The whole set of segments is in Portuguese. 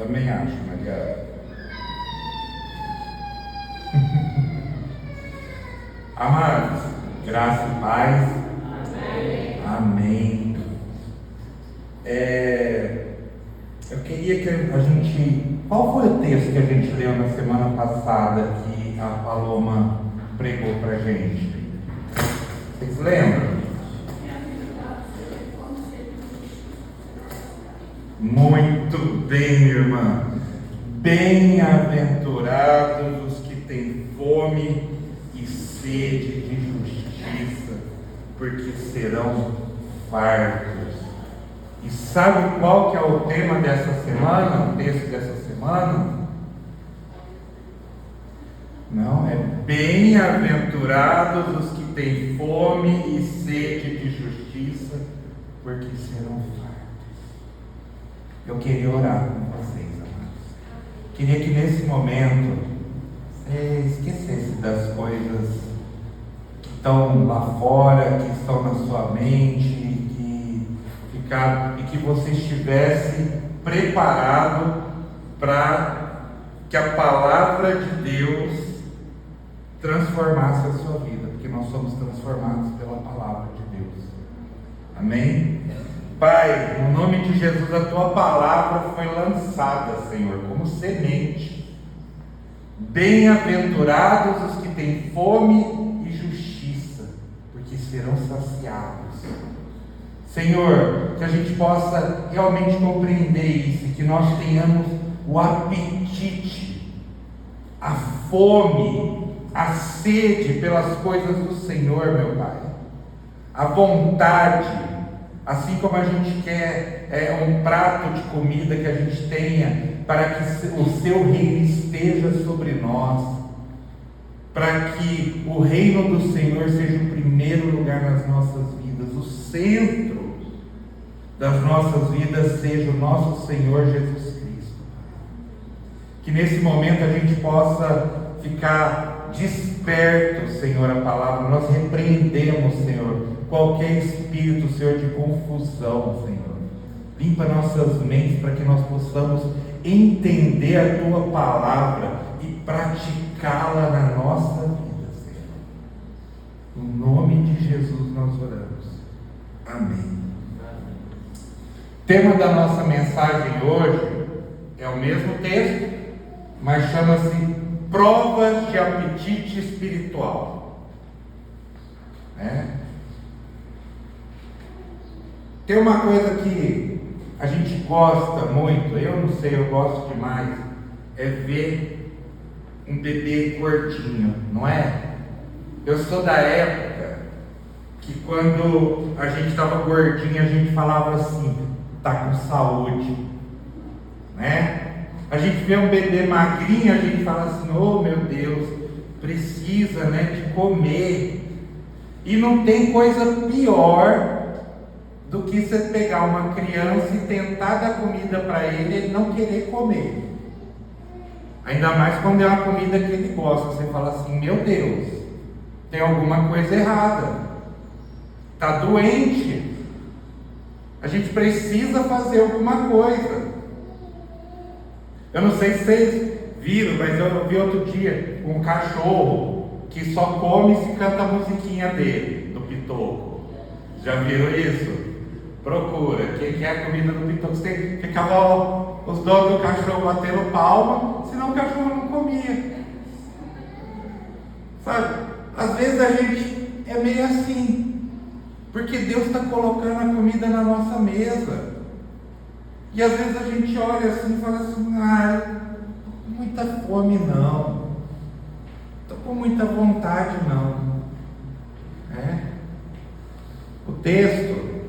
também acho, Maria. Amados, graça e paz. Amém. Amém. Eu queria que a gente... Qual foi o texto que a gente leu na semana passada que a Paloma pregou para a gente? Vocês lembram? Muito bem, minha irmã. Bem-aventurados os que têm fome e sede de justiça, porque serão fartos. E sabe qual que é o tema dessa semana? O texto dessa semana? Não, é bem-aventurados os que têm fome e sede de justiça, porque serão fartos. Eu queria orar com vocês, amados. Queria que nesse momento você esquecesse das coisas que estão lá fora, que estão na sua mente, e que você estivesse preparado para que a palavra de Deus transformasse a sua vida, porque nós somos transformados pela palavra de Deus. Amém? Pai, no nome de Jesus, a tua palavra foi lançada, Senhor, como semente. Bem-aventurados os que têm fome e justiça, porque serão saciados. Senhor, que a gente possa realmente compreender isso, que nós tenhamos o apetite, a fome, a sede pelas coisas do Senhor, meu Pai, a vontade, assim como a gente quer um prato de comida que a gente tenha, para que o seu reino esteja sobre nós, para que o reino do Senhor seja o primeiro lugar nas nossas vidas, o centro das nossas vidas seja o nosso Senhor Jesus Cristo. Que nesse momento a gente possa ficar desperto, Senhor, a palavra. Nós repreendemos, Senhor, qualquer espírito, Senhor, de confusão, Senhor. Limpa nossas mentes para que nós possamos entender a tua palavra e praticá-la na nossa vida, Senhor. No nome de Jesus nós oramos. Amém. O tema da nossa mensagem hoje é o mesmo texto, mas chama-se Provas de Apetite Espiritual. Tem uma coisa que a gente gosta muito, eu não sei, eu gosto demais, é ver um bebê gordinho, não é? Eu sou da época que quando a gente estava gordinho, a gente falava assim, está com saúde, né? A gente vê um bebê magrinho, a gente fala assim, oh meu Deus, precisa, né, de comer. E não tem coisa pior do que você pegar uma criança e tentar dar comida para ele e ele não querer comer. Ainda mais quando é uma comida que ele gosta. Você fala assim, meu Deus, tem alguma coisa errada, está doente. A gente precisa fazer alguma coisa. Eu não sei se vocês viram, mas eu vi outro dia um cachorro que só come se canta a musiquinha dele, do Pitoco. Já viram isso? Procura. Quem quer a comida do Pitoco? Ficava os donos do cachorro batendo palma, senão o cachorro não comia. Sabe? Às vezes a gente é meio assim. Porque Deus está colocando a comida na nossa mesa. E às vezes a gente olha assim e fala assim, estou com muita fome não. Estou com muita vontade não. O texto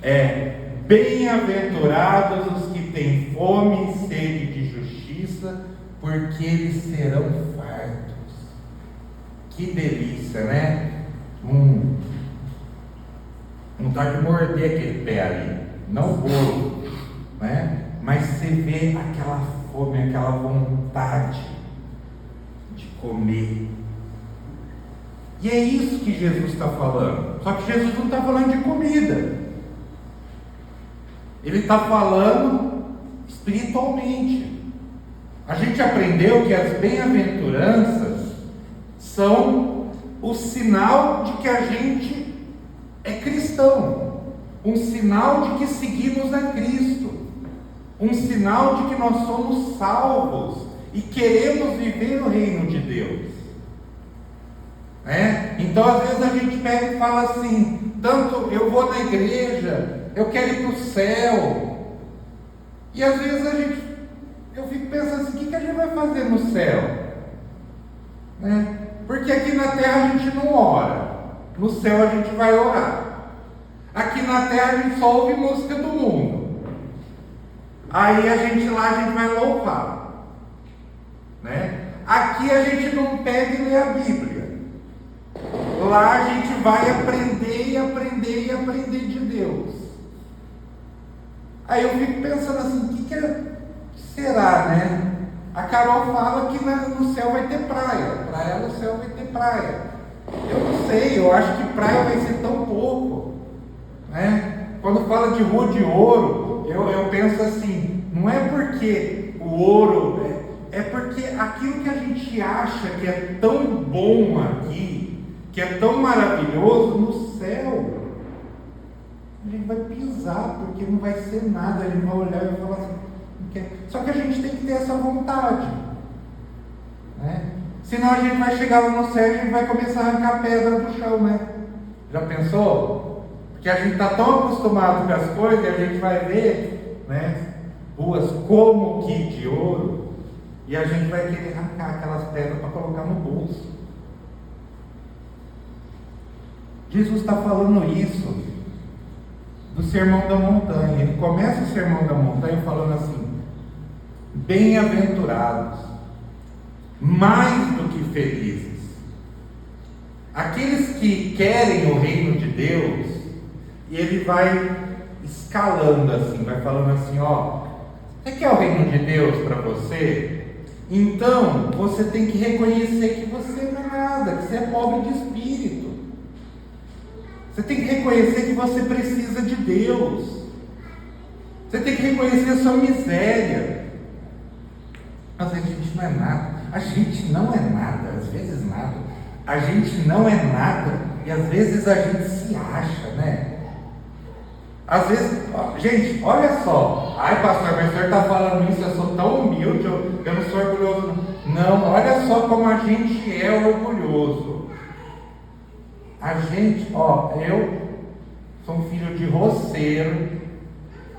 é bem-aventurados os que têm fome e sede de justiça, porque eles serão fartos. Que delícia, né? Vontade de morder aquele pé ali, não o bolo, né? Mas você vê aquela fome, aquela vontade de comer. E é isso que Jesus está falando. Só que Jesus não está falando de comida. Ele está falando espiritualmente. A gente aprendeu que as bem-aventuranças são o sinal de que a gente é cristão, um sinal de que seguimos a Cristo, um sinal de que nós somos salvos e queremos viver no reino de Deus. Então às vezes a gente pega e fala assim, tanto eu vou na igreja, eu quero ir para o céu, e às vezes eu fico pensando assim, o que a gente vai fazer no céu? Porque aqui na terra a gente não ora, no céu a gente vai orar. Aqui na terra a gente só ouve música do mundo, aí a gente vai louvar, Aqui a gente não pega e lê a Bíblia. Lá a gente vai aprender e aprender e aprender de Deus. Aí eu fico pensando assim, o que será, A Carol fala que no céu vai ter praia. Para ela o céu vai ter praia. Eu não sei, eu acho que praia vai ser tão pouco. Quando fala de rua de ouro, eu penso assim, não é porque o ouro, é porque aquilo que a gente acha que é tão bom aqui, que é tão maravilhoso, no céu a gente vai pisar, porque não vai ser nada, a gente vai olhar e vai falar assim, não quer. Só que a gente tem que ter essa vontade, senão a gente vai chegar lá no céu e a gente vai começar a arrancar pedra do chão, Já pensou? Porque a gente está tão acostumado com as coisas, e a gente vai ver, ruas como que de ouro, e a gente vai querer arrancar aquelas pedras para colocar no bolso. Jesus está falando isso do Sermão da Montanha. Ele começa o Sermão da Montanha falando assim, bem-aventurados, mais do que felizes, aqueles que querem o reino de Deus. E ele vai escalando assim, vai falando assim, você quer o reino de Deus para você? Então você tem que reconhecer que você não é nada, que você é pobre de espírito. Você tem que reconhecer que você precisa de Deus. Você tem que reconhecer a sua miséria. Mas a gente não é nada. A gente não é nada, às vezes nada. A gente não é nada e às vezes a gente se acha, Às vezes, gente, olha só. Ai, pastor, mas o senhor está falando isso, eu sou tão humilde, eu não sou orgulhoso. Não, olha só como a gente é orgulhoso. A gente, eu sou um filho de roceiro,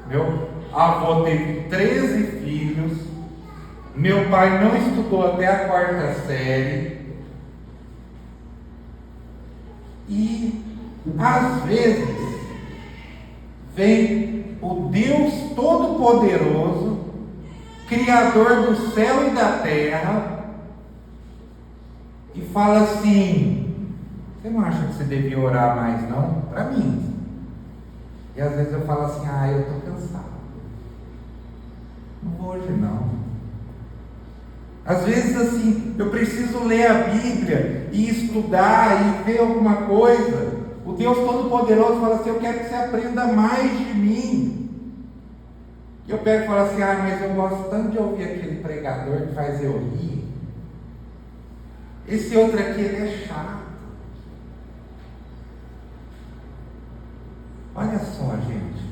meu avô teve 13 filhos, meu pai não estudou até a 4ª série, e às vezes vem o Deus Todo-Poderoso, Criador do céu e da terra, e fala assim, você não acha que você devia orar mais não? Para mim. E às vezes eu falo assim, eu estou cansado, não vou hoje não. Às vezes assim, eu preciso ler a Bíblia e estudar e ver alguma coisa. O Deus Todo-Poderoso fala assim, eu quero que você aprenda mais de mim. E eu pego e falo assim, mas eu gosto tanto de ouvir aquele pregador que faz eu rir. Esse outro aqui, ele é chato. Olha só, gente.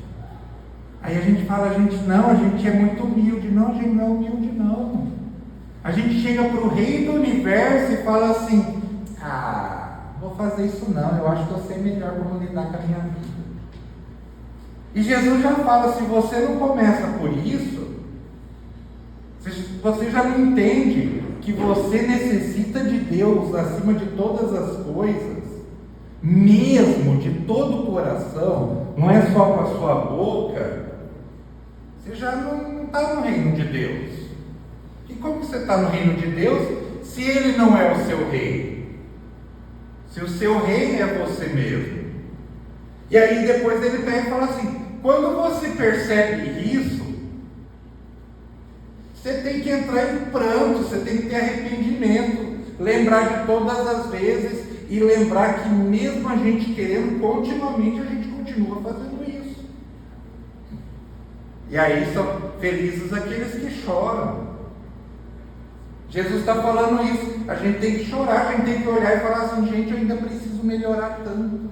Aí a gente fala, a gente é muito humilde. Não, a gente não é humilde, não. A gente chega para o rei do universo e fala assim, não vou fazer isso não, eu acho que eu sei melhor como lidar com a minha vida. E Jesus já fala, se você não começa por isso, você já não entende que você necessita de Deus acima de todas as coisas, mesmo de todo o coração, não é só com a sua boca, você já não está no reino de Deus. E como você está no reino de Deus, se Ele não é o seu rei? Se o seu rei é você mesmo. E aí depois ele pega e fala assim, quando você percebe isso, você tem que entrar em pranto, você tem que ter arrependimento, lembrar de todas as vezes e lembrar que mesmo a gente querendo continuamente, a gente continua fazendo isso. E aí só felizes aqueles que choram. Jesus está falando isso. A gente tem que chorar, a gente tem que olhar e falar assim: gente, eu ainda preciso melhorar tanto.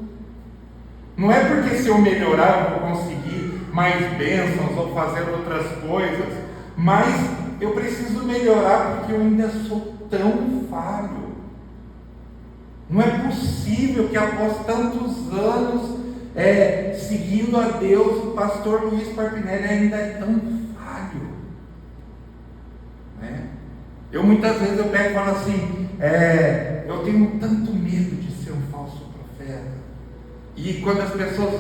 Não é porque se eu melhorar eu vou conseguir mais bênçãos ou fazer outras coisas, mas eu preciso melhorar porque eu ainda sou tão falho. Não é possível que após tantos anos seguindo a Deus, o pastor Luiz Parpinelli ainda é tão falho, né? Eu muitas vezes eu pego e falo assim, eu tenho tanto medo de ser um falso profeta. E quando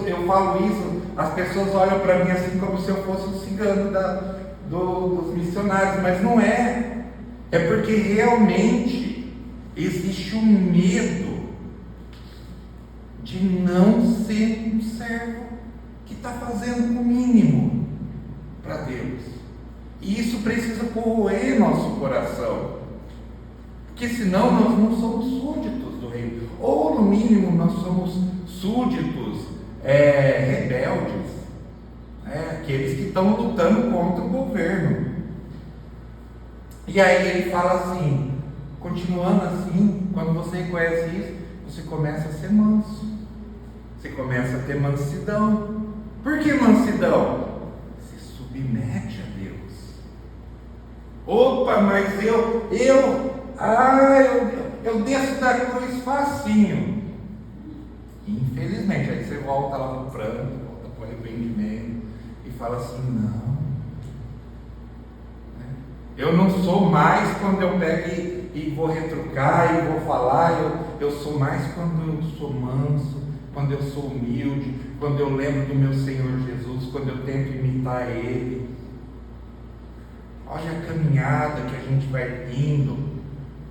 eu falo isso, as pessoas olham para mim assim como se eu fosse um cigano dos missionários, mas não é. É porque realmente existe um medo de não ser um servo que está fazendo o mínimo para Deus. E isso precisa corroer nosso coração, porque senão nós não somos súditos do reino, ou no mínimo nós somos súditos rebeldes, aqueles que estão lutando contra o governo. E aí ele fala assim, continuando assim, quando você reconhece isso, você começa a ser manso, você começa a ter mansidão. Por que mansidão? Se submete a Deus. Opa, mas eu desço da cruz facinho. Infelizmente, aí você volta lá no pranto, volta para o arrependimento e fala assim: não, eu não sou mais quando eu pego e vou retrucar e vou falar, eu sou mais quando eu sou manso, quando eu sou humilde, quando eu lembro do meu Senhor Jesus, quando eu tento imitar Ele. Olha a caminhada que a gente vai indo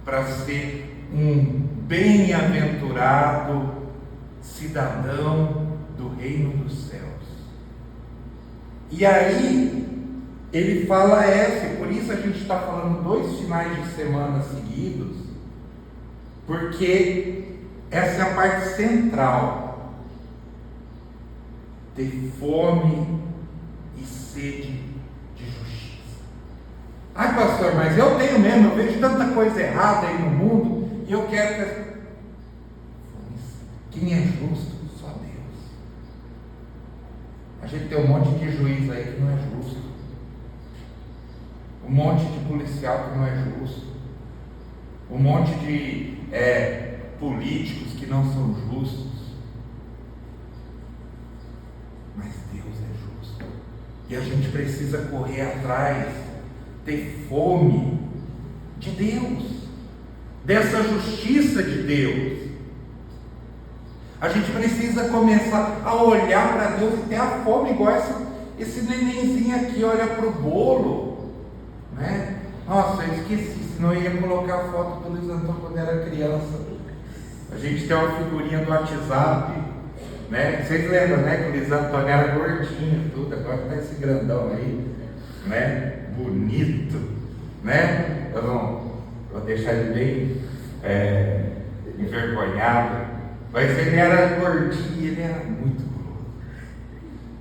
para ser um bem-aventurado cidadão do reino dos céus. E aí ele fala por isso a gente está falando 2 finais de semana seguidos, porque essa é a parte central: ter fome e sede de justiça. Ai, pastor, mas eu tenho mesmo, eu vejo tanta coisa errada aí no mundo, e eu quero que... Quem é justo? Só Deus. A gente tem um monte de juiz aí que não é justo, um monte de policial que não é justo, um monte de políticos que não são justos, mas Deus é justo, e a gente precisa correr atrás, ter fome de Deus, dessa justiça de Deus. A gente precisa começar a olhar para Deus e ter a fome, igual esse nenenzinho aqui olha para o bolo, né? Nossa, eu esqueci, senão eu ia colocar a foto do Luiz Antônio quando era criança. A gente tem uma figurinha do WhatsApp, né? Vocês lembram, né? Que o Luiz Antônio era gordinho, tudo, agora está esse grandão aí, né? Bonito, né? Eu vou deixar ele bem envergonhado. Mas ele era gordinho, ele era muito grosso.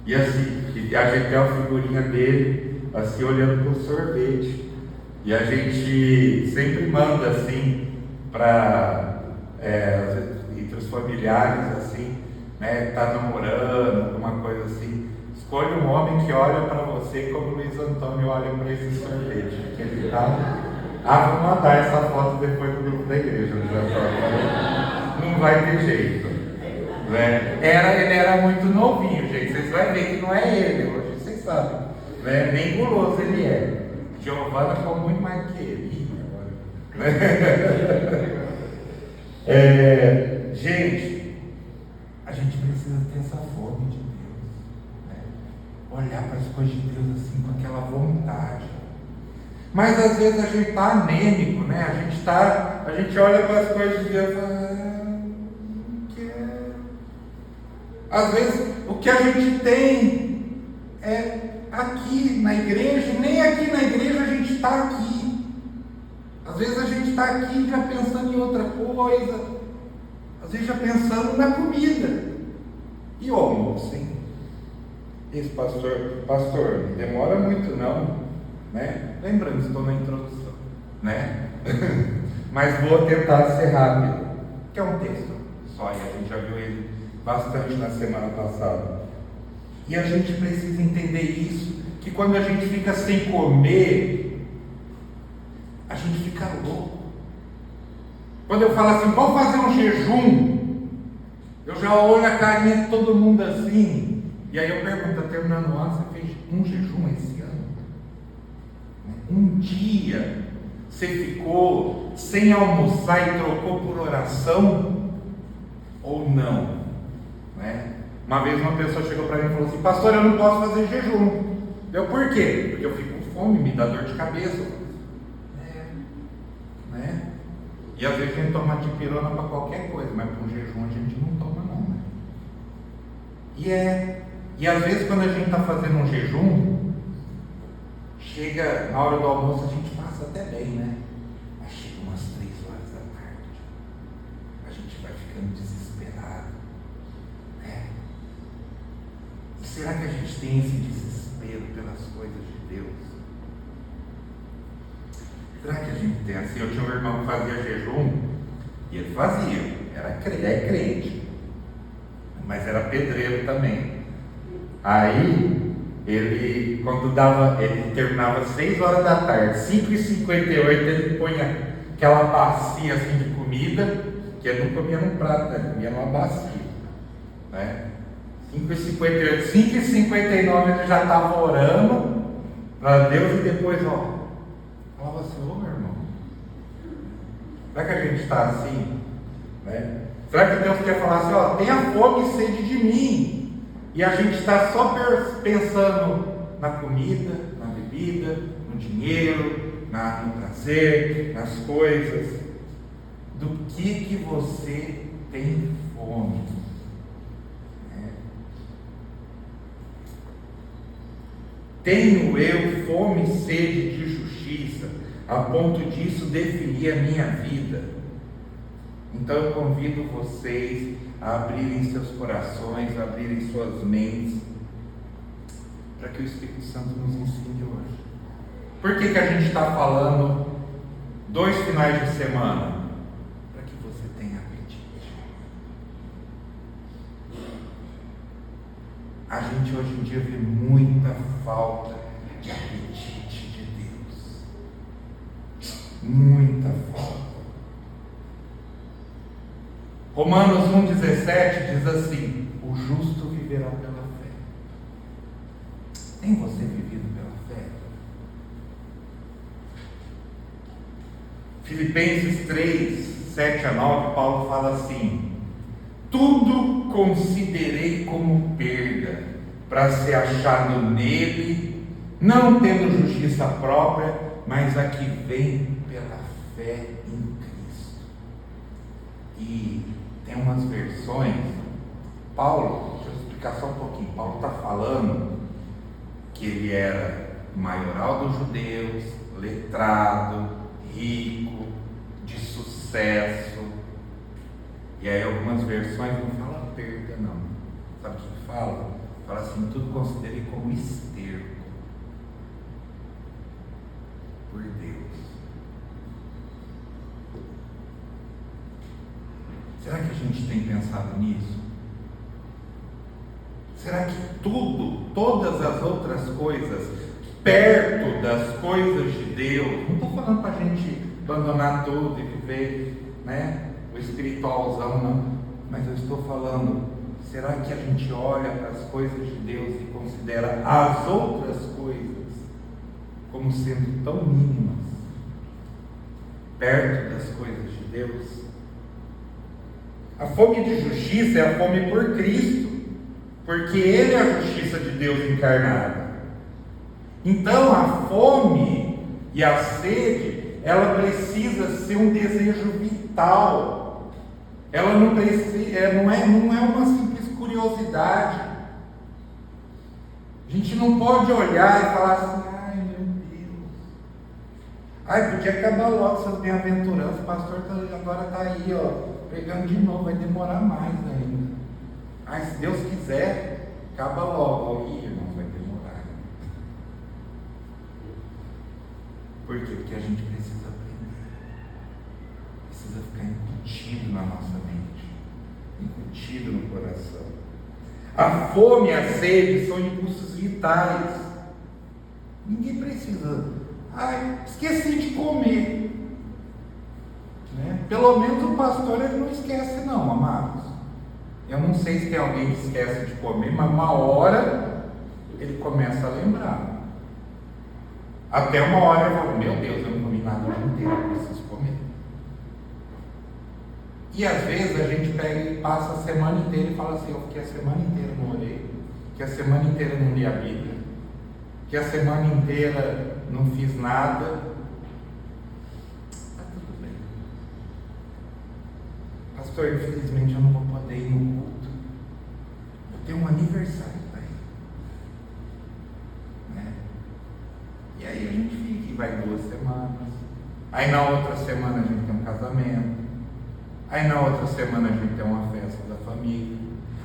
E assim, a gente tem a figurinha dele, assim, olhando para o sorvete. E a gente sempre manda, assim, entre os familiares, assim, né, tá namorando, alguma coisa assim. Escolha um homem que olha para você como o Luiz Antônio olha para esse sorvete. Que ele tá... vou mandar essa foto depois do grupo da igreja, Luiz Antônio. Não vai ter jeito, né? Ele era muito novinho, gente. Vocês vão ver que não é ele hoje, vocês sabem, né? Nem guloso ele é. Giovana ficou muito mais que ele agora, né? Gente, a gente precisa ter essa fome de Deus, né? Olhar para as coisas de Deus assim com aquela vontade. Mas às vezes a gente está anêmico, né? A gente olha para as coisas de Deus e fala, às vezes o que a gente tem é aqui na igreja, e nem aqui na igreja a gente está aqui. Às vezes a gente está aqui já pensando em outra coisa, às vezes já pensando na comida. E o almoço, hein? Isso, pastor, não demora muito não, né? Lembrando, estou na introdução, né? Mas vou tentar ser rápido, que é um texto só, e a gente já viu ele bastante na semana passada. E a gente precisa entender isso, que quando a gente fica sem comer, a gente fica louco. Quando eu falo assim, vamos fazer um jejum, eu já olho a carinha de todo mundo assim, e aí eu pergunto, terminando o ano, você fez um jejum esse ano? Um dia você ficou sem almoçar e trocou por oração? Ou não? Né? Uma vez uma pessoa chegou para mim e falou assim, pastor, eu não posso fazer jejum. Eu, por quê? Porque eu fico com fome, me dá dor de cabeça. Né? E às vezes a gente toma dipirona para qualquer coisa, mas para um jejum a gente não toma não, né? E às vezes quando a gente está fazendo um jejum, chega na hora do almoço, a gente passa até bem, né? Mas chega umas 3 horas da tarde, a gente vai ficando desesperado, né? E será que a gente tem esse desespero pelas coisas de Deus? Será que a gente tem assim? Eu tinha um irmão que fazia jejum, e ele fazia, é crente, mas era pedreiro também. Aí, ele terminava às 6 horas da tarde, 5h58, ele punha aquela bacia assim de comida, que ele não comia num prato, ele comia numa bacia, né? 5h58, 5h59 ele já estava orando para Deus, e depois, falava assim, meu irmão, será que a gente está assim? Né? Será que Deus quer falar assim, tenha fome e sede de mim? E a gente está só pensando na comida, na bebida, no dinheiro, no prazer, nas coisas. Do que você tem fome? Tenho eu fome e sede de justiça, a ponto disso definir a minha vida. Então eu convido vocês a abrirem seus corações, a abrirem suas mentes, para que o Espírito Santo nos ensine hoje. Por que a gente está falando 2 finais de semana? Para que você tenha apetite. A gente hoje em dia vê muita falta de apetite de Deus. Muita falta. Romanos 1,17 diz assim, o justo viverá pela fé. Tem você vivido pela fé? Filipenses 3, 7-9, Paulo fala assim, tudo considerei como perda, para ser achado nele, não tendo justiça própria, mas a que vem pela fé em Cristo. E tem umas versões, Paulo, deixa eu explicar só um pouquinho, Paulo está falando que ele era maioral dos judeus, letrado, rico, de sucesso, e aí algumas versões não falam perda não, sabe o que fala? Fala assim, tudo considerei como esterco por Deus. Será que a gente tem pensado nisso? Será que todas as outras coisas, perto das coisas de Deus, não estou falando para a gente abandonar tudo e viver, né, o espiritualzão, não, mas eu estou falando, será que a gente olha para as coisas de Deus e considera as outras coisas como sendo tão mínimas, perto das coisas de Deus? A fome de justiça é a fome por Cristo, porque Ele é a justiça de Deus encarnada. Então a fome e a sede, ela precisa ser um desejo vital. Ela não precisa, não é uma simples curiosidade. A gente não pode olhar e falar assim, ai meu Deus, podia acabar logo essas bem-aventuranças, o pastor agora está aí, pregando de novo, vai demorar mais ainda. Se Deus quiser, acaba logo. Irmãos, Por quê? Porque a gente precisa aprender. Precisa ficar incutido na nossa mente, incutido no coração. A fome e a sede são impulsos vitais. Ninguém precisa. Esqueci de comer. Né? Pelo menos o pastor ele não esquece não, amados. Eu não sei se tem alguém que esquece de comer, mas uma hora ele começa a lembrar. Até uma hora eu falo, meu Deus, eu não comi nada o dia inteiro, eu preciso comer. E às vezes a gente pega e passa a semana inteira e fala assim, eu fiquei a semana inteira não orei, que a semana inteira não li a Bíblia, que a semana inteira não fiz nada. Tá tudo bem. Pastor, infelizmente eu não vou poder ir no culto. Eu tenho um aniversário para ir. Né? E aí a gente fica e vai 2 semanas. Aí na outra semana a gente tem um casamento. Aí na outra semana a gente tem uma festa da família.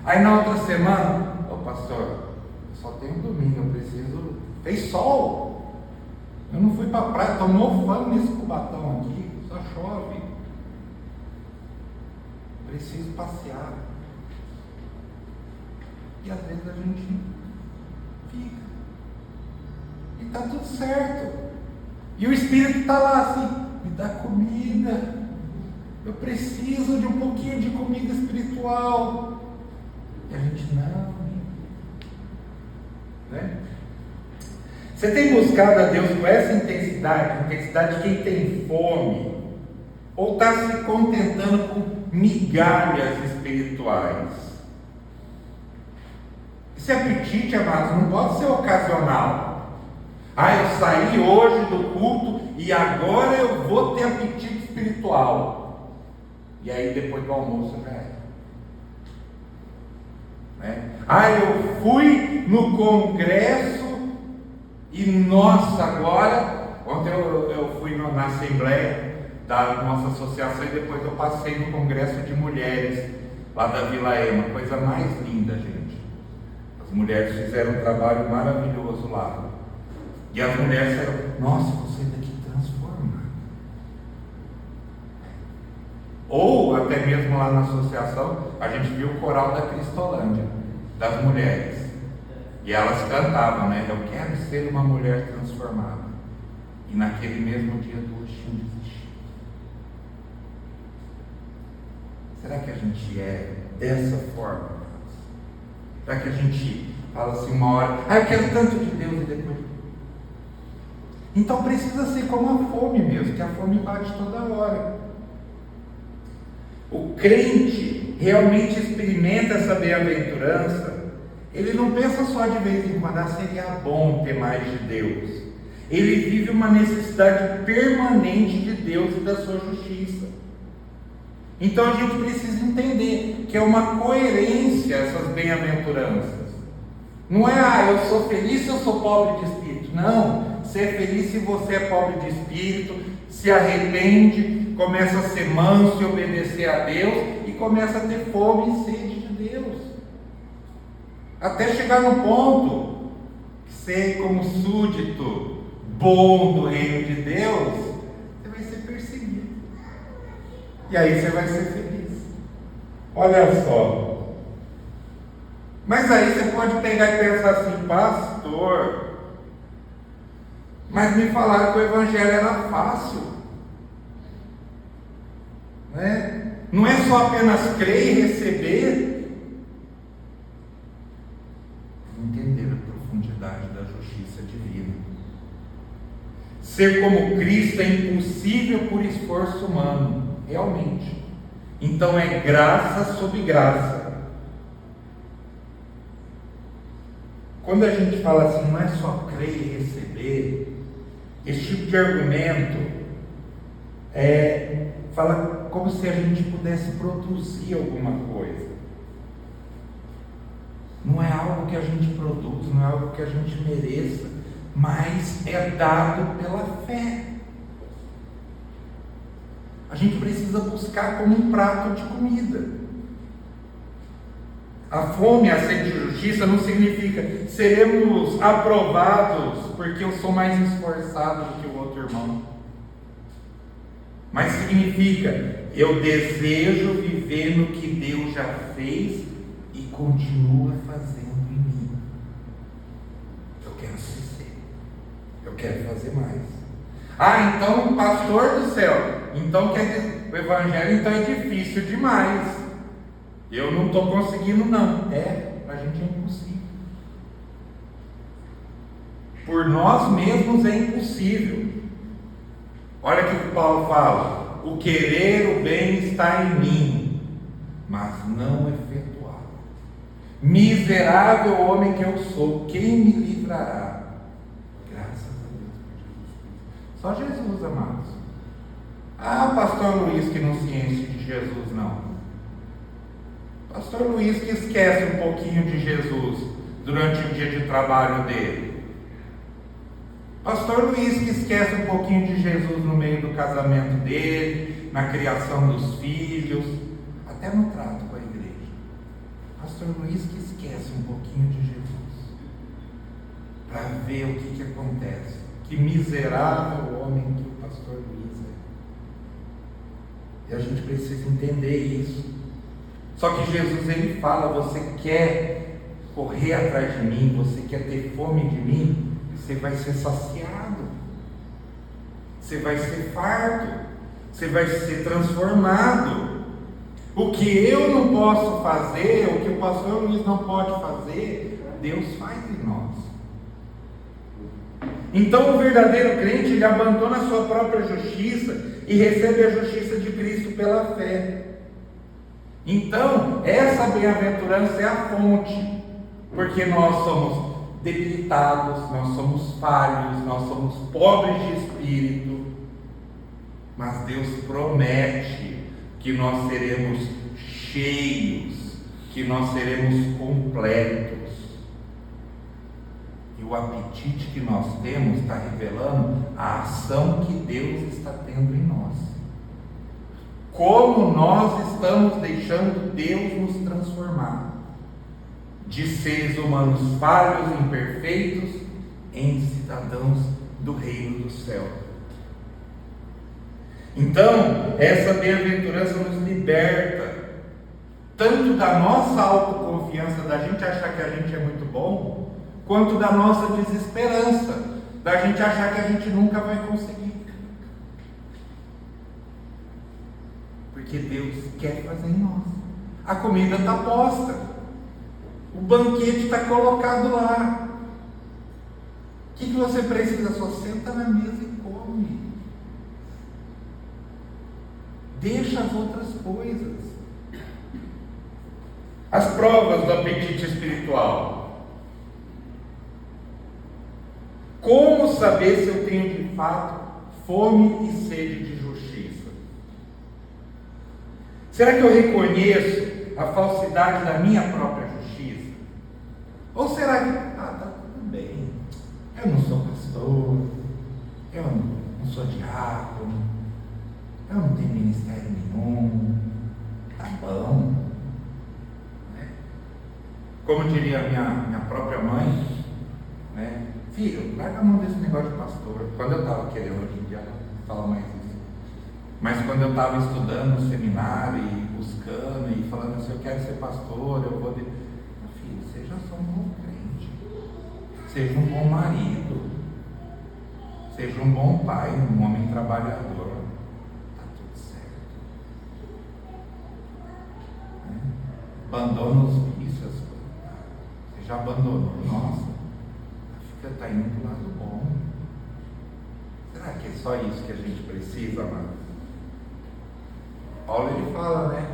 Aí na outra semana, pastor, só tem um domingo, eu preciso. Fez sol. Eu não fui para a praia, estou mofando nesse cubatão aqui, só chove. Preciso passear. E às vezes a gente fica. E está tudo certo. E o Espírito está lá assim, me dá comida. Eu preciso de um pouquinho de comida espiritual. E a gente não. Né? Você tem buscado a Deus com essa intensidade de quem tem fome? Ou está se contentando com migalhas espirituais? Esse apetite, amados, não pode ser ocasional. Eu saí hoje do culto e agora eu vou ter apetite espiritual. E aí depois do almoço já é. Né? Eu fui no congresso e nossa, agora, ontem eu fui na assembleia da nossa associação e depois eu passei no congresso de mulheres lá da Vila Ema, coisa mais linda, gente. As mulheres fizeram um trabalho maravilhoso lá. E as mulheres disseram, nossa, você daqui transforma. Ou até mesmo lá na associação, a gente viu o coral da Cristolândia, das mulheres. E elas cantavam, né? Eu quero ser uma mulher transformada. E naquele mesmo dia 2 tinham desistido. Será que a gente é dessa forma? Será que a gente fala assim uma hora, eu quero tanto de Deus e depois... Então precisa ser como a fome mesmo, que a fome bate toda hora. O crente realmente experimenta essa bem-aventurança. Ele não pensa só de vez em quando, seria bom ter mais de Deus. Ele vive uma necessidade permanente de Deus e da sua justiça. Então a gente precisa entender que é uma coerência essas bem-aventuranças. Não é, eu sou feliz se eu sou pobre de espírito. Não, ser feliz se você é pobre de espírito, se arrepende, começa a ser manso e obedecer a Deus e começa a ter fome e sede de Deus. Até chegar no ponto que ser como súdito bom do reino de Deus, você vai ser perseguido. E aí você vai ser feliz. Olha só. Mas aí você pode pegar e pensar assim, pastor, mas me falaram que o evangelho era fácil. Né? Não é só apenas crer e receber. Entender a profundidade da justiça divina. Ser como Cristo é impossível por esforço humano, realmente. Então é graça sobre graça. Quando a gente fala assim, não é só crer e receber, esse tipo de argumento fala como se a gente pudesse produzir alguma coisa. Não é algo que a gente produz, não é algo que a gente mereça, mas é dado pela fé. A gente precisa buscar como um prato de comida. A fome, a sede de justiça não significa seremos aprovados porque eu sou mais esforçado do que o outro irmão. Mas significa, eu desejo viver no que Deus já fez e continua fazendo em mim. Eu quero ser. Eu quero fazer mais. Ah, então, pastor do céu, então quer dizer, o evangelho então é difícil demais. Eu não estou conseguindo não. Para a gente é impossível. Por nós mesmos é impossível. Olha o que Paulo fala: o querer o bem está em mim, mas não efetuar. Miserável homem que eu sou, quem me livrará? Graças a Deus por Jesus. Só Jesus, amados. Ah, pastor Luiz que não se enche de Jesus, não. Pastor Luiz que esquece um pouquinho de Jesus durante o dia de trabalho dele. Pastor Luiz que esquece um pouquinho de Jesus no meio do casamento dele, na criação dos filhos, até no trato com a igreja. Pastor Luiz que esquece um pouquinho de Jesus, para ver o que acontece. Que miserável homem que o pastor Luiz é. E a gente precisa entender isso. Só que Jesus, ele fala: você quer correr atrás de mim, você quer ter fome de mim, você vai ser saciado, você vai ser farto, você vai ser transformado. O que eu não posso fazer, o que o pastor Luiz não pode fazer, Deus faz em nós. Então o verdadeiro crente, ele abandona a sua própria justiça e recebe a justiça de Cristo pela fé. Então essa bem-aventurança é a fonte, porque nós somos debilitados, nós somos falhos, nós somos pobres de espírito, mas Deus promete que nós seremos cheios, que nós seremos completos. E o apetite que nós temos está revelando a ação que Deus está tendo em nós. Como nós estamos deixando Deus nos transformar de seres humanos falhos e imperfeitos em cidadãos do reino do céu. Então, essa bem-aventurança nos liberta tanto da nossa autoconfiança, da gente achar que a gente é muito bom, quanto da nossa desesperança, da gente achar que a gente nunca vai conseguir. Porque Deus quer fazer em nós. A comida está posta. O banquete está colocado lá. O que você precisa? Só senta na mesa e come. Deixa as outras coisas. As provas do apetite espiritual. Como saber se eu tenho de fato fome e sede de justiça? Será que eu reconheço a falsidade da minha própria justiça? Ou será que, tá tudo bem, eu não sou pastor, eu não sou diácono, eu não tenho ministério nenhum, tá bom, né? Como diria minha própria mãe, né? Filho, larga a mão desse negócio de pastor. Quando eu estava querendo, hoje em dia ela fala mais isso, mas quando eu estava estudando no seminário e buscando e falando assim, eu quero ser pastor, eu vou... Filho, seja só um bom crente, seja um bom marido, seja um bom pai, um homem trabalhador, está tudo certo, né? Abandona os vícios. Você já abandonou? Nossa, está indo para o lado bom. Será que é só isso que a gente precisa, amado? Paulo, ele fala, né?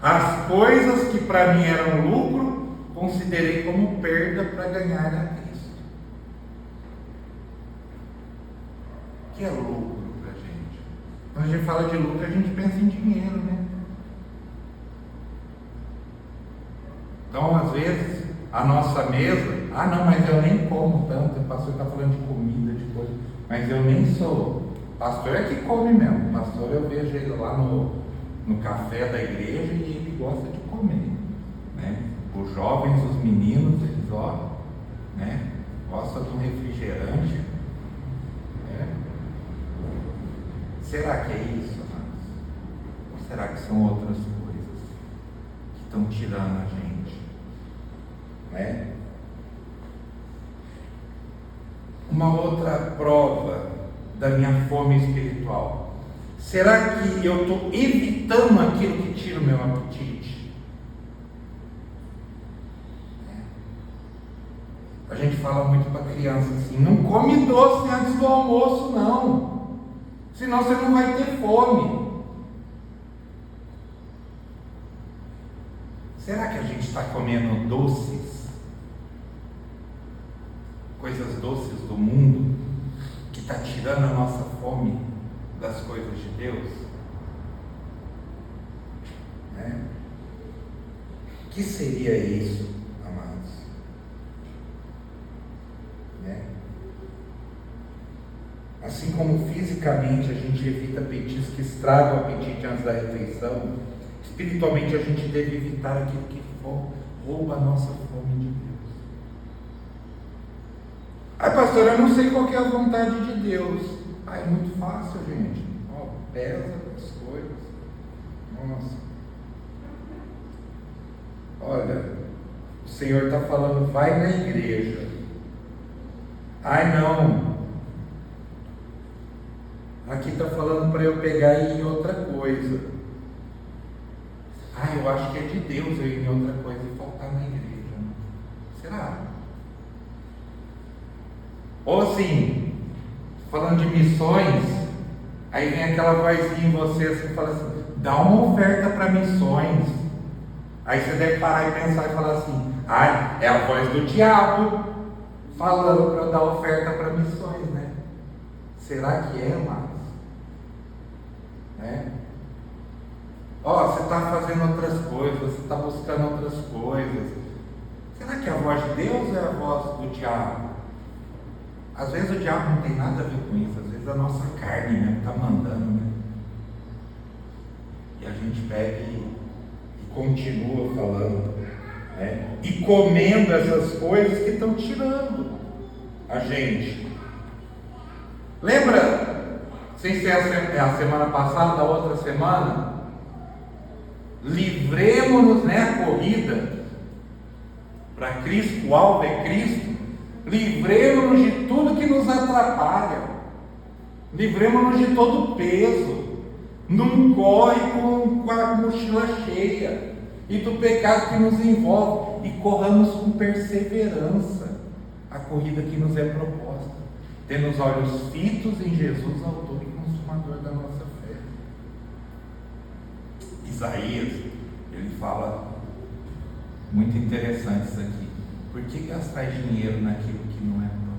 As coisas que para mim eram lucro, considerei como perda para ganhar a Cristo. O que é lucro para a gente? Quando a gente fala de lucro, a gente pensa em dinheiro, né? Então, às vezes, a nossa mesa, não, mas eu nem como tanto, o pastor está falando de comida, de coisa, mas eu nem sou. Pastor é que come mesmo. Pastor, eu vejo ele lá no café da igreja e ele gosta de comer, né? Os jovens, os meninos, eles né? Gostam de um refrigerante, né? Será que é isso, amados? Ou será que são outras coisas que estão tirando a gente? Né? Uma outra prova da minha fome espiritual. Será que eu estou evitando aquilo que tira o meu apetite? A gente fala muito para criança assim: não come doce antes do almoço, não, senão você não vai ter fome. Será que a gente está comendo doces, coisas doces do mundo, que está tirando a nossa fome das coisas de Deus? Né? O que seria isso, amados? Né? Assim como fisicamente a gente evita petiscos que estragam o apetite antes da refeição, espiritualmente a gente deve evitar aquilo que rouba a nossa fome de Deus. Ai, pastor, eu não sei qual que é a vontade de Deus. Ah, é muito fácil, gente. Pesa as coisas. Nossa. Olha, o Senhor está falando, vai na igreja. Ai, não. Aqui está falando para eu pegar e ir em outra coisa. Ah, eu acho que é de Deus eu ir em outra coisa e faltar na igreja. Será? Ou assim, falando de missões, aí vem aquela vozinha em você assim, que fala assim: dá uma oferta para missões. Aí você deve parar e pensar e falar assim: ah, é a voz do diabo falando para eu dar oferta para missões, né? Será que é, Marcos? Né? Ó, você está fazendo outras coisas, você está buscando outras coisas. Será que é a voz de Deus ou é a voz do diabo? Às vezes o diabo não tem nada a ver com isso, às vezes a nossa carne mesmo está mandando, né? E a gente pega e continua falando, né? E comendo essas coisas que estão tirando a gente. Lembra, sem ser a semana passada, da outra semana? Livremos-nos, né, a corrida para Cristo, o alvo é Cristo. Livremos-nos de tudo que nos atrapalha, livremos-nos de todo o peso, não corre com a mochila cheia, e do pecado que nos envolve, e corramos com perseverança a corrida que nos é proposta, tendo os olhos fitos em Jesus, autor e consumador da nossa fé. Isaías, ele fala, muito interessante isso aqui: por que gastar dinheiro naquilo que não é pão?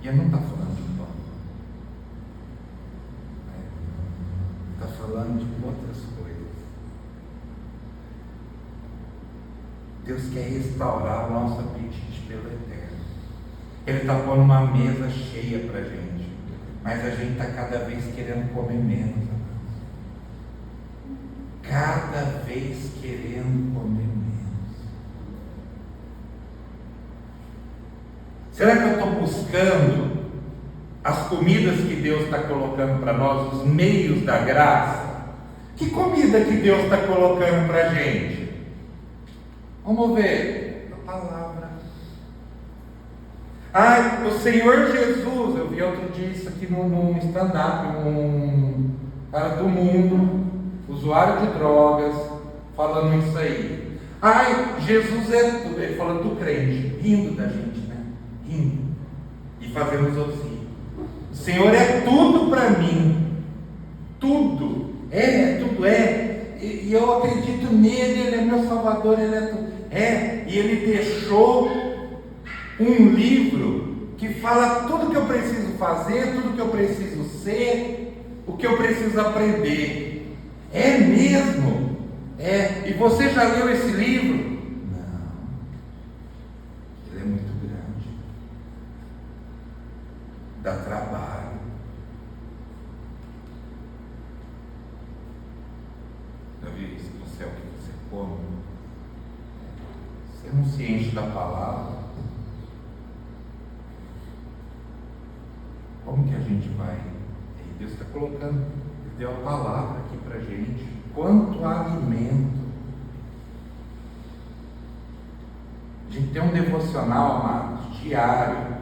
E ele não está falando de pão, está falando de outras coisas. Deus quer restaurar o nosso apetite pelo eterno. Ele está pondo uma mesa cheia para a gente, mas a gente está cada vez querendo comer menos. Cada vez querendo comer menos. Será que eu estou buscando as comidas que Deus está colocando para nós, os meios da graça? Que comida que Deus está colocando para a gente? Vamos ver a palavra. Ah, o Senhor Jesus, eu vi outro dia isso aqui no stand-up, um cara do mundo, usuário de drogas, falando isso aí. Ai, Jesus é tudo. Ele falando do crente, rindo da gente, né? Rindo. E fazendo os outros rir. O Senhor é tudo para mim. Tudo. Tudo é. E eu acredito nele, ele é meu salvador, ele é tudo. E ele deixou um livro que fala tudo que eu preciso fazer, tudo que eu preciso ser, o que eu preciso aprender. É mesmo? E você já leu esse livro? Não. Ele é muito grande. Dá trabalho. Já viu isso? Você é o que você come. Você não se enche da palavra. Como que a gente vai Deus está colocando, deu a palavra aqui para a gente. Quanto alimento. A gente tem um devocional, amados, diário.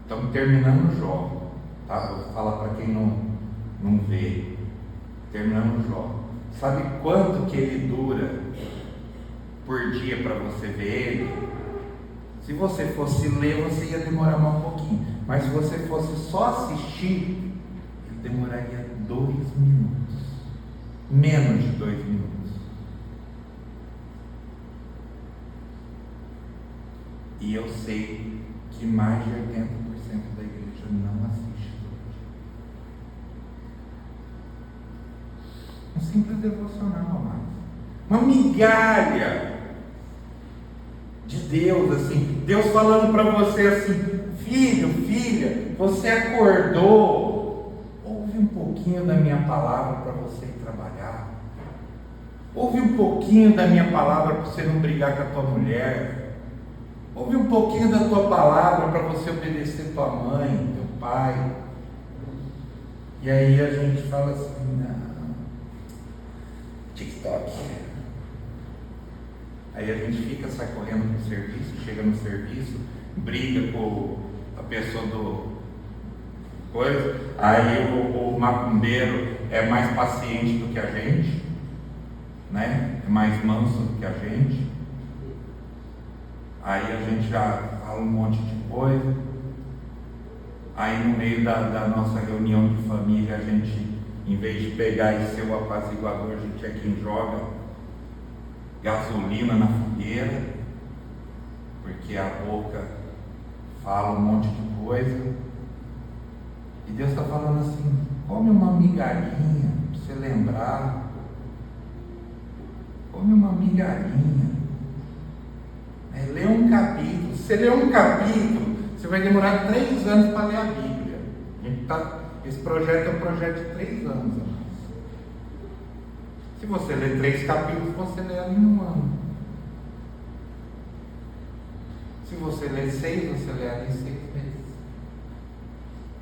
Estamos terminando o Jó. Tá? Vou falar para quem não vê. Terminando o Jó. Sabe quanto que ele dura por dia para você ver ele? Se você fosse ler, você ia demorar mais um pouquinho. Mas se você fosse só assistir, ele demoraria 2 minutos. Menos de 2 minutos. E eu sei que mais de 80% da igreja não assiste todo dia. Um simples devocional, amados. Uma migalha de Deus, assim. Deus falando para você assim: filho, filha, você acordou. Ouve um pouquinho da minha palavra para você ir trabalhar. Ouve um pouquinho da minha palavra para você não brigar com a tua mulher. Ouve um pouquinho da tua palavra para você obedecer tua mãe, teu pai. E aí a gente fala assim: não, TikTok. Aí a gente fica, sai correndo pro serviço, chega no serviço, briga com a pessoa do coisa. Aí o macumbeiro é mais paciente do que a gente, né? É mais manso do que a gente. Aí a gente já fala um monte de coisa. Aí no meio da nossa reunião de família, a gente, em vez de pegar e ser o apaziguador, a gente é quem joga gasolina na fogueira, porque a boca fala um monte de coisa. E Deus está falando assim: come uma migalhinha para você lembrar. Come uma migalhinha. Lê um capítulo. Se você ler um capítulo, você vai demorar 3 anos para ler a Bíblia. Esse projeto é um projeto de 3 anos. Se você ler 3 capítulos, você lê ela em 1 ano. Se você ler 6, você lê ela em 6 meses.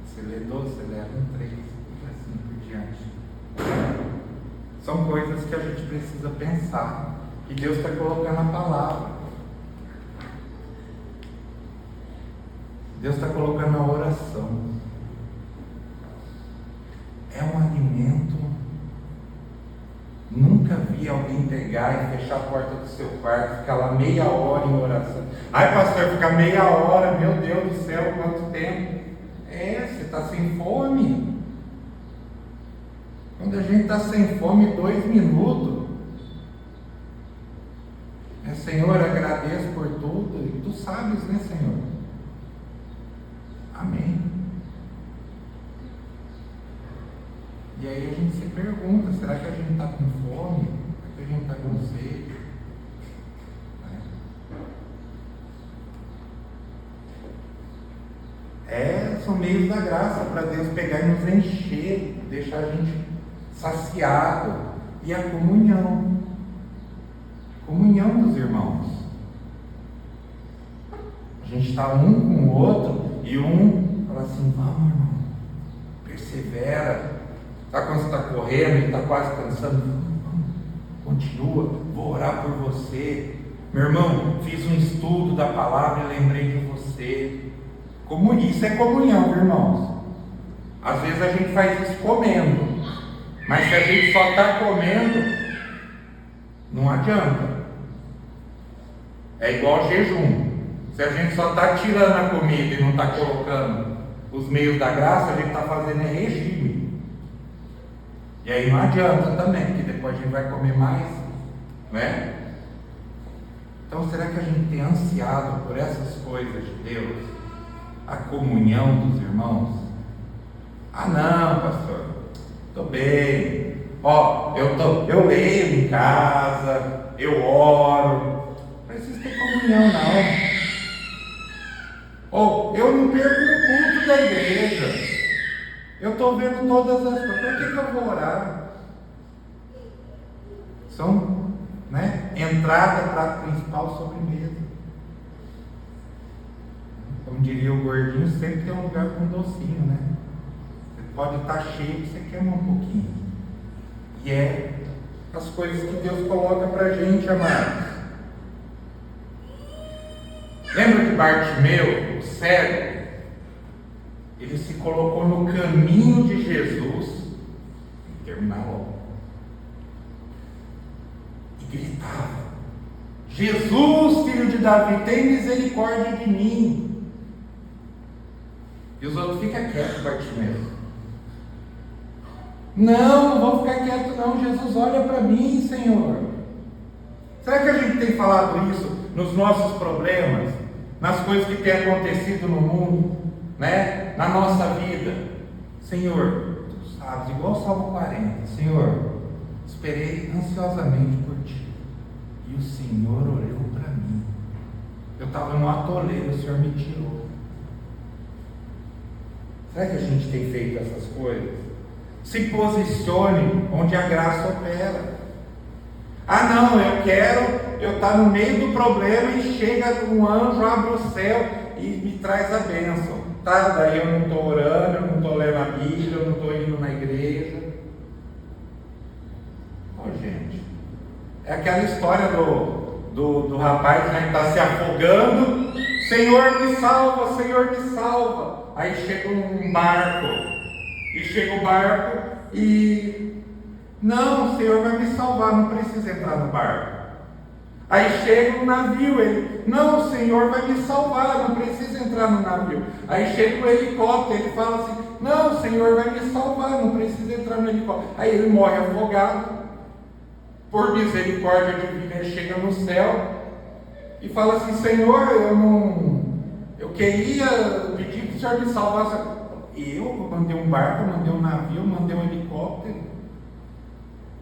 Se você ler 12, você lê ela em 3. E assim por diante. São coisas que a gente precisa pensar. E Deus está colocando a palavra. Deus está colocando a oração. É um alimento. Nunca vi alguém pegar e fechar a porta do seu quarto, ficar lá meia hora em oração. Ai, pastor, ficar meia hora, meu Deus do céu, quanto tempo. Você está sem fome. Quando a gente está sem fome, 2 minutos. Senhor, agradeço por tudo. E tu sabes, né, Senhor? Amém. E aí a gente se pergunta: será que a gente está com fome? Será que a gente está com sede? São meios da graça para Deus pegar e nos encher, deixar a gente saciado. E a comunhão. Comunhão dos irmãos. A gente está um com o outro e um fala assim: vamos, irmão, persevera. Sabe quando você está correndo e está quase cansando? Vamos, continua, vou orar por você. Meu irmão, fiz um estudo da palavra e lembrei de você. Isso é comunhão, irmãos. Às vezes a gente faz isso comendo, mas se a gente só está comendo, não adianta. É igual jejum. Se a gente só está tirando a comida e não está colocando os meios da graça, a gente está fazendo regime. E aí não adianta também, porque depois a gente vai comer mais, né? Então, será que a gente tem ansiado por essas coisas de Deus? A comunhão dos irmãos? Ah, não, pastor, estou bem. Eu leio em casa, eu oro. Não precisa ter comunhão, não. Eu não perco o culto da igreja. Eu estou vendo todas as coisas. Por que eu vou orar? São, entrada, prato principal, sobremesa. Como diria o gordinho, sempre tem um lugar com docinho, né? Você pode estar cheio, você queima um pouquinho. E é as coisas que Deus coloca para a gente, amados. Lembra de Bartimeu, o cego? Ele se colocou no caminho de Jesus e terminar logo. E gritava: Jesus, filho de Davi, tem misericórdia de mim. E os outros ficam quietos, Bartimeu. Não vou ficar quieto não, Jesus, olha para mim, Senhor. Será que a gente tem falado isso nos nossos problemas, nas coisas que têm acontecido no mundo, né? Na nossa vida? Senhor, tu sabes, igual o Salmo 40, Senhor, esperei ansiosamente por ti, e o Senhor olhou para mim. Eu estava no atoleiro, o Senhor me tirou. Será que a gente tem feito essas coisas? Se posicione onde a graça opera. Ah não, eu estar no meio do problema e chega um anjo, abre o céu e me traz a bênção. Tá, daí eu não estou orando, eu não estou lendo a Bíblia, eu não estou indo na igreja. Gente, é aquela história do rapaz, né, que está se afogando. Senhor me salva, Senhor me salva. Aí chega um barco. E chega o barco e... Não, o Senhor vai me salvar, não precisa entrar no barco. Aí chega um navio, ele... Não, o Senhor vai me salvar, não precisa entrar no navio. Aí chega o helicóptero, ele fala assim... Não, o Senhor vai me salvar, não precisa entrar no helicóptero. Aí ele morre afogado. Por misericórdia divina, ele chega no céu e fala assim: Senhor, eu queria pedir que o Senhor me salvasse. Eu mandei um barco, mandei um navio, mandei um helicóptero.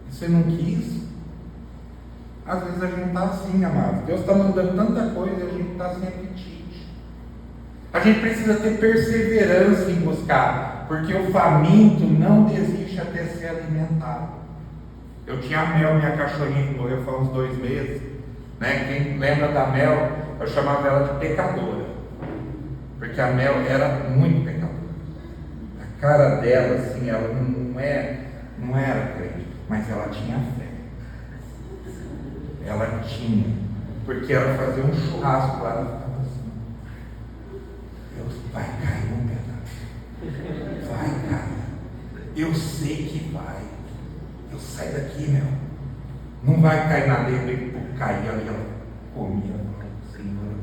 E você não quis? Às vezes a gente está assim, amados. Deus está mandando tanta coisa e a gente está sem apetite. A gente precisa ter perseverança em buscar, porque o faminto não desiste até ser alimentado. Eu tinha a Mel, minha cachorrinha, que morreu faz uns 2 meses. Né? Quem lembra da Mel, eu chamava ela de pecadora. Porque a Mel era muito pecadora. A cara dela, assim, ela não era crente, mas ela tinha fé. Ela tinha. Porque ela fazia um churrasco lá, ela ficava assim: Deus, vai cair um pedaço. Vai cair. Eu sei que vai. Eu saio daqui, meu. Não vai cair na dentro e cair ali. Ela comia. Senhor,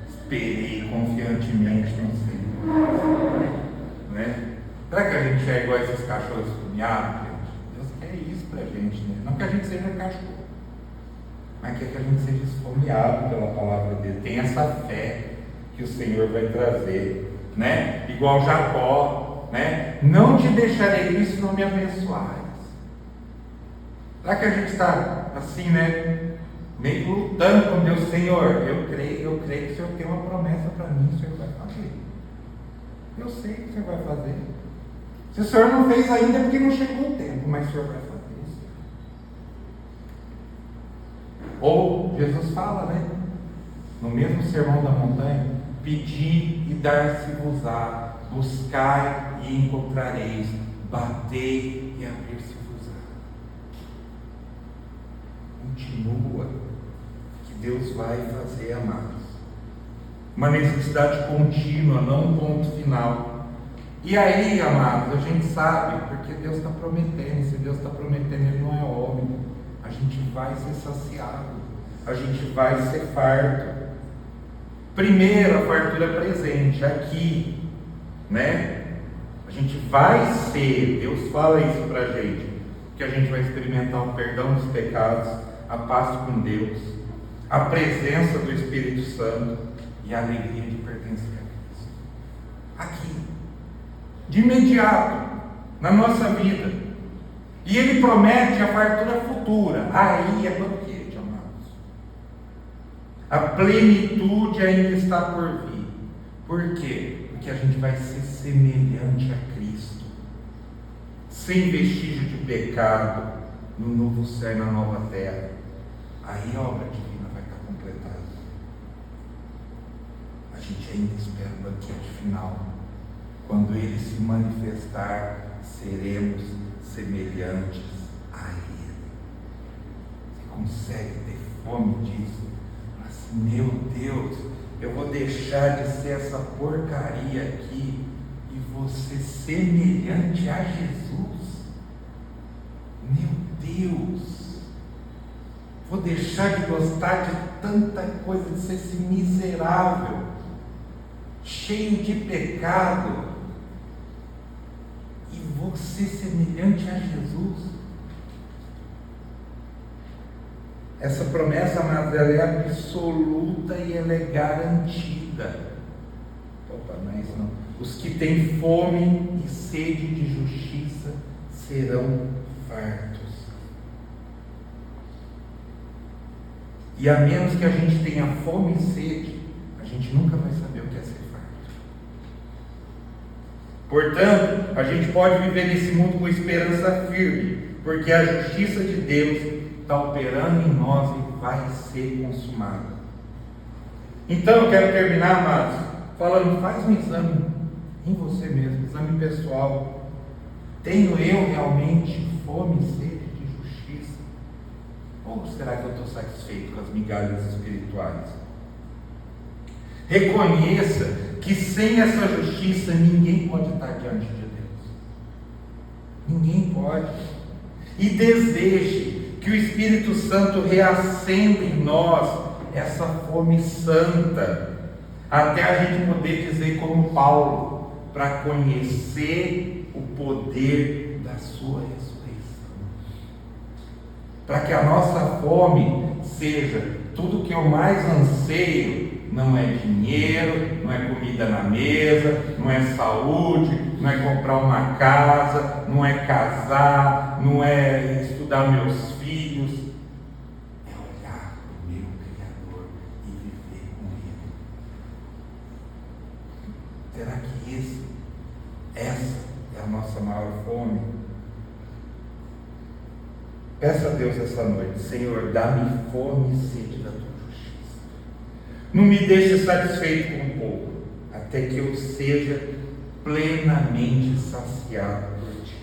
esperei confiantemente no Senhor. Né? Será que a gente é igual a esses cachorros esfomeados, gente? Deus quer isso pra gente, né? Não que a gente seja cachorro, mas quer que a gente seja esfomeado pela palavra dele. Tem essa fé que o Senhor vai trazer, né? Igual Jacó, né? Não te deixarei isso, não me abençoares. Será que a gente está assim, né? Meio lutando com Deus? Senhor, eu creio que o Senhor tem uma promessa para mim, o Senhor vai fazer. Eu sei que o Senhor vai fazer. Se o Senhor não fez ainda é porque não chegou o tempo, mas o Senhor vai fazer isso. Ou Jesus fala, né? No mesmo sermão da montanha: pedi e dar-se-vos-á, buscai e encontrareis, batei e abrir-se-vos-á. Continua, que Deus vai fazer, amados. Uma necessidade contínua, não um ponto final. E aí, amados, a gente sabe, porque Deus está prometendo. Se Deus está prometendo, Ele não é homem. A gente vai ser saciado, a gente vai ser farto. Primeiro, a fartura presente, aqui, né? A gente vai ser, Deus fala isso para a gente, que a gente vai experimentar o perdão dos pecados, a paz com Deus, a presença do Espírito Santo e a alegria de pertencer a Cristo. Aqui, de imediato, na nossa vida. E Ele promete a fartura futura. Aí é banquete, amados. A plenitude ainda está por vir. Por quê? Porque a gente vai ser semelhante a Cristo, sem vestígio de pecado, no novo céu e na nova terra. Aí a obra divina vai estar completada. A gente ainda espera o banquete final, Quando Ele se manifestar, seremos semelhantes a Ele. Você consegue ter fome disso? Mas, meu Deus, eu vou deixar de ser essa porcaria aqui e vou ser semelhante a Jesus. Meu Deus, vou deixar de gostar de tanta coisa, de ser esse miserável, cheio de pecado, e vou ser semelhante a Jesus. Essa promessa, amados, ela é absoluta e ela é garantida. Opa, não é isso não. Os que têm fome e sede de justiça serão fartos. E a menos que a gente tenha fome e sede, a gente nunca vai saber o que é ser farto. Portanto, a gente pode viver nesse mundo com esperança firme, porque a justiça de Deus está operando em nós e vai ser consumada. Então eu quero terminar, amados, falando, faz um exame em você mesmo, exame pessoal. Tenho eu realmente fome e sede de justiça? Ou será que eu estou satisfeito com as migalhas espirituais? Reconheça que sem essa justiça ninguém pode estar diante de Deus. Ninguém pode. E deseje que o Espírito Santo reacenda em nós essa fome santa, até a gente poder dizer como Paulo, para conhecer o poder da sua ressurreição. Para que a nossa fome seja tudo que eu mais anseio. Não é dinheiro, não é comida na mesa, não é saúde, não é comprar uma casa, não é casar, não é estudar meus filhos. É olhar para o meu Criador e viver com Ele. Será que essa é a nossa maior fome? Peça a Deus essa noite: Senhor, dá-me fome e sede da tua justiça. Não me deixe satisfeito com um pouco, até que eu seja plenamente saciado por Ti.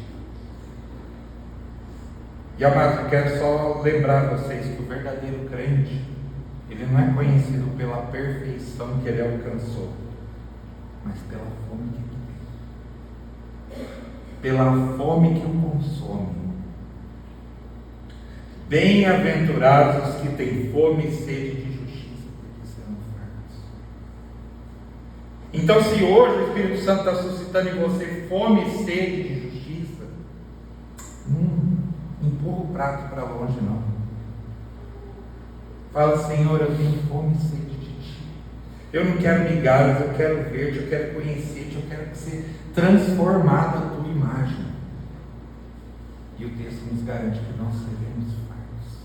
E amados, eu quero só lembrar vocês que o verdadeiro crente, ele não é conhecido pela perfeição que ele alcançou, mas pela fome que ele tem, pela fome que o consome. Bem-aventurados os que têm fome e sede de justiça, porque serão fartos. Então, se hoje o Espírito Santo está suscitando em você fome e sede de justiça, empurra o prato para longe, não. Fala: Senhor, eu tenho fome e sede de Ti. Eu não quero migalhas, eu quero ver-Te, eu quero conhecer-Te, eu quero ser transformado a Tua imagem. E o texto nos garante que nós seremos fartos.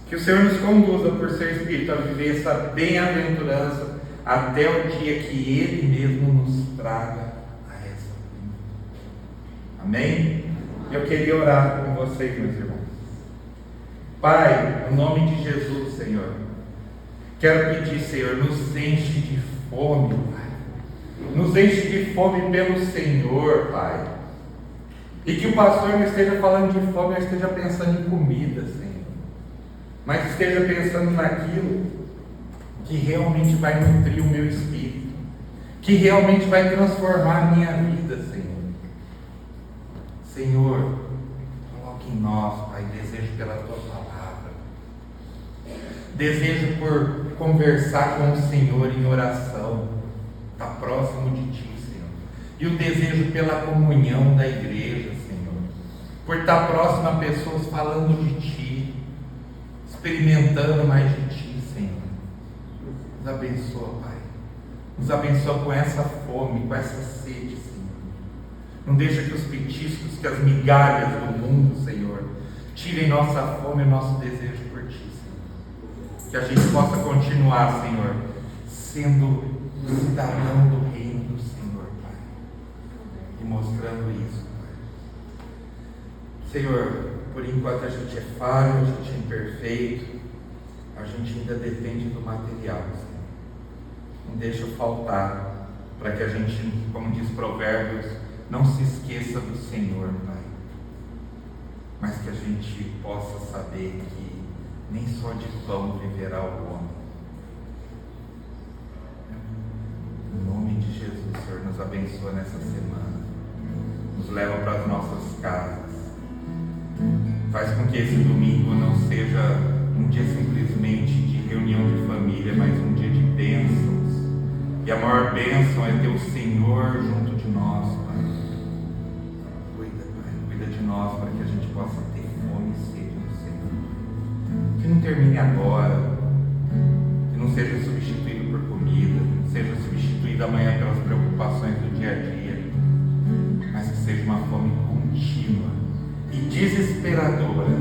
Que o Senhor nos conduza por seu Espírito a viver essa bem-aventurança até o dia que Ele mesmo nos traga a essa plenitude. Amém? Eu queria orar com vocês, meus irmãos. Pai, no nome de Jesus, Senhor, quero pedir, Senhor, nos enche de fome, Pai. Nos enche de fome pelo Senhor, Pai. E que o pastor não esteja falando de fome, não esteja pensando em comida, Senhor, mas esteja pensando naquilo que realmente vai nutrir o meu espírito, que realmente vai transformar a minha vida, Senhor. Senhor, coloque em nós, Pai, desejo pela Tua palavra, desejo por conversar com o Senhor em oração, estar próximo de Ti, Senhor, e o desejo pela comunhão da igreja, Senhor, por estar próximo a pessoas falando de Ti, experimentando mais de Ti, Senhor. Nos abençoa, Pai. Nos abençoa com essa fome, com essa sede, Senhor. Não deixa que os petiscos, que as migalhas do mundo, Senhor, tirem nossa fome e nosso desejo por Ti, Senhor. Que a gente possa continuar, Senhor, sendo cidadão do reino do Senhor, Pai. E mostrando isso, Pai. Senhor, por enquanto a gente é falho, a gente é imperfeito, a gente ainda depende do material, Senhor. Não deixa faltar para que a gente, como diz Provérbios, não se esqueça do Senhor, Pai, mas que a gente possa saber que nem só de pão viverá o homem. Em nome de Jesus, Senhor, nos abençoa nessa semana, nos leva para as nossas casas, faz com que esse domingo não seja um dia simplesmente de reunião de família, mas um dia de bênçãos. E a maior bênção é ter o Senhor junto de nós, Pai. Cuida de nós para que a gente possa ter fome e sede do Senhor. Que não termine agora, que não seja substituído por comida, que não seja substituído amanhã pelas preocupações do dia a dia, mas que seja uma fome contínua e desesperadora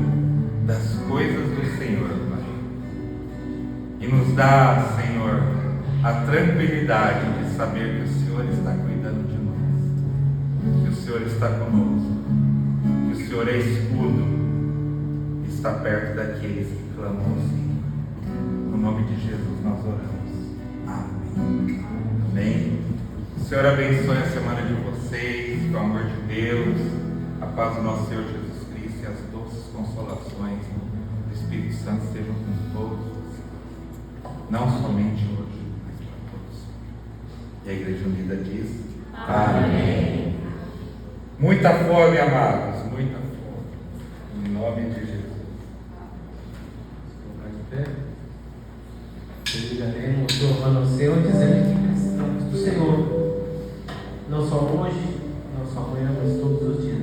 das coisas do Senhor, Pai. E nos dá, Senhor, a tranquilidade de saber que o Senhor está cuidando de nós, que o Senhor está conosco, que o Senhor é escudo e está perto daqueles que clamam ao Senhor. No nome de Jesus nós oramos. Amém. Amém. O Senhor abençoe a semana de vocês, com o amor de Deus, a paz do nosso Senhor Jesus Cristo e as doces consolações do Espírito Santo estejam com todos, não somente hoje, mas para todos. E a Igreja Unida diz: Amém. Muita fome, amados, muita fome. Em nome de Jesus. Terminaremos louvando ao Senhor, dizendo que precisamos do Senhor, não só hoje, não só amanhã, mas todos os dias.